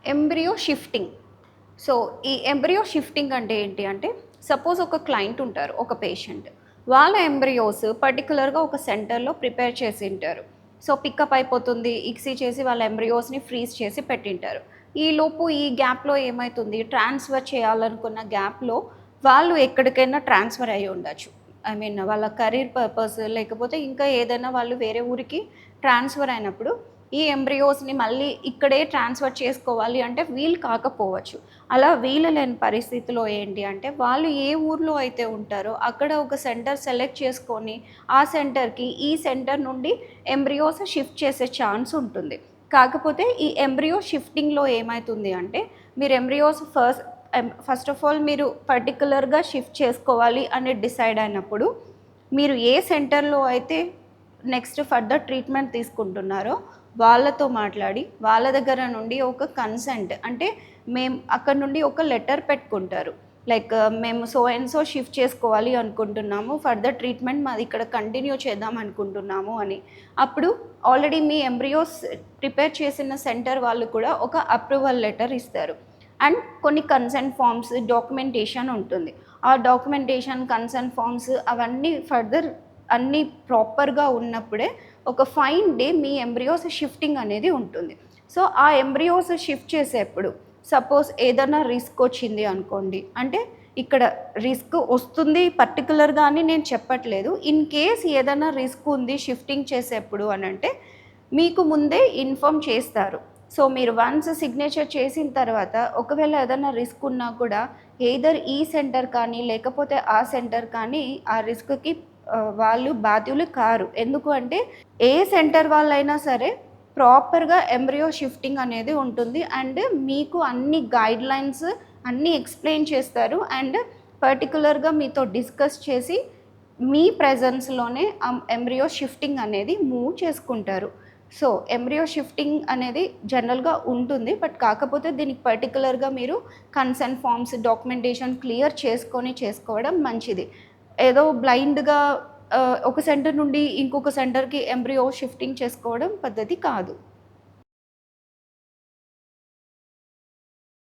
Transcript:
Embryo shifting. So, ఈ embryo shifting అంటే ఏంటి అంటే, సపోజ్ ఒక క్లయింట్ ఉంటారు, ఒక పేషెంట్. వాళ్ళ ఎంబ్రియోస్ పర్టిక్యులర్‌గా ఒక సెంటర్‌లో ప్రిపేర్ చేసింటారు. సో, పికప్ అయిపోతుంది. ఇక్సీ చేసి వాళ్ళ ఎంబ్రియోస్‌ని ఫ్రీజ్ చేసి పెట్టింటారు. ఈలోపు ఈ గ్యాప్‌లో ఏమైతుంది, ట్రాన్స్‌ఫర్ చేయాలనుకున్న గ్యాప్‌లో వాళ్ళు ఎక్కడికైనా ట్రాన్స్‌ఫర్ అయ్యి ఉండొచ్చు. ఐ మీన్ వాళ్ళ కెరీర్ పర్పస్ లేకపోతే ఇంకా ఏదైనా వాళ్ళు వేరే ఊరికి ట్రాన్స్‌ఫర్ అయినప్పుడు ఈ ఎంబ్రియోస్‌ని మళ్ళీ ఇక్కడే ట్రాన్స్‌ఫర్ చేసుకోవాలి అంటే వీలు కాకపోవచ్చు. అలా వీలు లేని పరిస్థితిలో ఏంటి అంటే, వాళ్ళు ఏ ఊర్లో అయితే ఉంటారో అక్కడ ఒక సెంటర్ సెలెక్ట్ చేసుకొని, ఆ సెంటర్‌కి ఈ సెంటర్ నుండి ఎంబ్రియోస్ షిఫ్ట్ చేసే ఛాన్స్ ఉంటుంది. కాకపోతే ఈ ఎంబ్రియో షిఫ్టింగ్‌లో ఏమైతుంది అంటే, మీరు ఎంబ్రియోస్ ఫస్ట్ ఆఫ్ ఆల్ మీరు పర్టిక్యులర్‌గా షిఫ్ట్ చేసుకోవాలి అని డిసైడ్ అయినప్పుడు, మీరు ఏ సెంటర్‌లో అయితే నెక్స్ట్ ఫర్దర్ ట్రీట్మెంట్ తీసుకుంటున్నారో వాళ్ళతో మాట్లాడి, వాళ్ళ దగ్గర నుండి ఒక కన్సెంట్ అంటే అక్కడ నుండి ఒక లెటర్ పెట్టుకుంటారు. లైక్ మేము సో అండ్ సో షిఫ్ట్ చేసుకోవాలి అనుకుంటున్నాము. ఫర్దర్ ట్రీట్మెంట్ మాది ఇక్కడ కంటిన్యూ చేద్దాం అనుకుంటున్నాము అని. అప్పుడు ఆల్రెడీ మీ ఎంబ్రియోస్ ప్రిపేర్ చేసిన సెంటర్ వాళ్ళు కూడా ఒక అప్రూవల్ లెటర్ ఇస్తారు. అండ్ కొన్ని కన్సెంట్ ఫార్మ్స్, డాక్యుమెంటేషన్ ఉంటుంది. ఆ డాక్యుమెంటేషన్, కన్సెంట్ ఫార్మ్స్ అవన్నీ ఫర్దర్ అన్నీ ప్రాపర్‌గా ఉన్నప్పుడే ఒక ఫైన్ డే మీ ఎంబ్రియోస్ షిఫ్టింగ్ అనేది ఉంటుంది. సో, ఆ ఎంబ్రియోస్ షిఫ్ట్ చేసేప్పుడు సపోజ్ ఏదైనా రిస్క్ వచ్చింది అనుకోండి. అంటే ఇక్కడ రిస్క్ వస్తుంది పర్టిక్యులర్‌గా అని నేను చెప్పట్లేదు. ఇన్ కేస్ ఏదైనా రిస్క్ ఉంది షిఫ్టింగ్ చేసేప్పుడు అనంటే మీకు ముందే ఇన్ఫార్మ్ చేస్తారు. సో, మీరు వన్స్ సిగ్నేచర్ చేసిన తర్వాత ఒకవేళ ఏదైనా రిస్క్ ఉన్నా కూడా ఎయిదర్ ఈ సెంటర్ కానీ లేకపోతే ఆ సెంటర్ కానీ ఆ రిస్క్‌కి వాళ్ళు బాధ్యులు కారు. ఎందుకు అంటే ఏ సెంటర్ వాళ్ళైనా సరే ప్రాపర్‌గా ఎంబ్రియో షిఫ్టింగ్ అనేది ఉంటుంది. అండ్ మీకు అన్ని గైడ్‌లైన్స్ అన్నీ ఎక్స్‌ప్లెయిన్ చేస్తారు. అండ్ పర్టిక్యులర్‌గా మీతో డిస్కస్ చేసి మీ ప్రెజెన్స్‌లోనే ఎంబ్రియో షిఫ్టింగ్ అనేది మూవ్ చేసుకుంటారు. సో, ఎంబ్రియో షిఫ్టింగ్ అనేది జనరల్‌గా ఉంటుంది. బట్ కాకపోతే దీనికి పర్టిక్యులర్‌గా మీరు కన్సెంట్ ఫార్మ్స్, డాక్యుమెంటేషన్ క్లియర్ చేసుకోవడం మంచిది. ఏదో బ్లైండ్‌గా ఒక సెంటర్ నుండి ఇంకొక సెంటర్‌కి ఎంబ్రియో షిఫ్టింగ్ చేసుకోవడం పద్ధతి కాదు.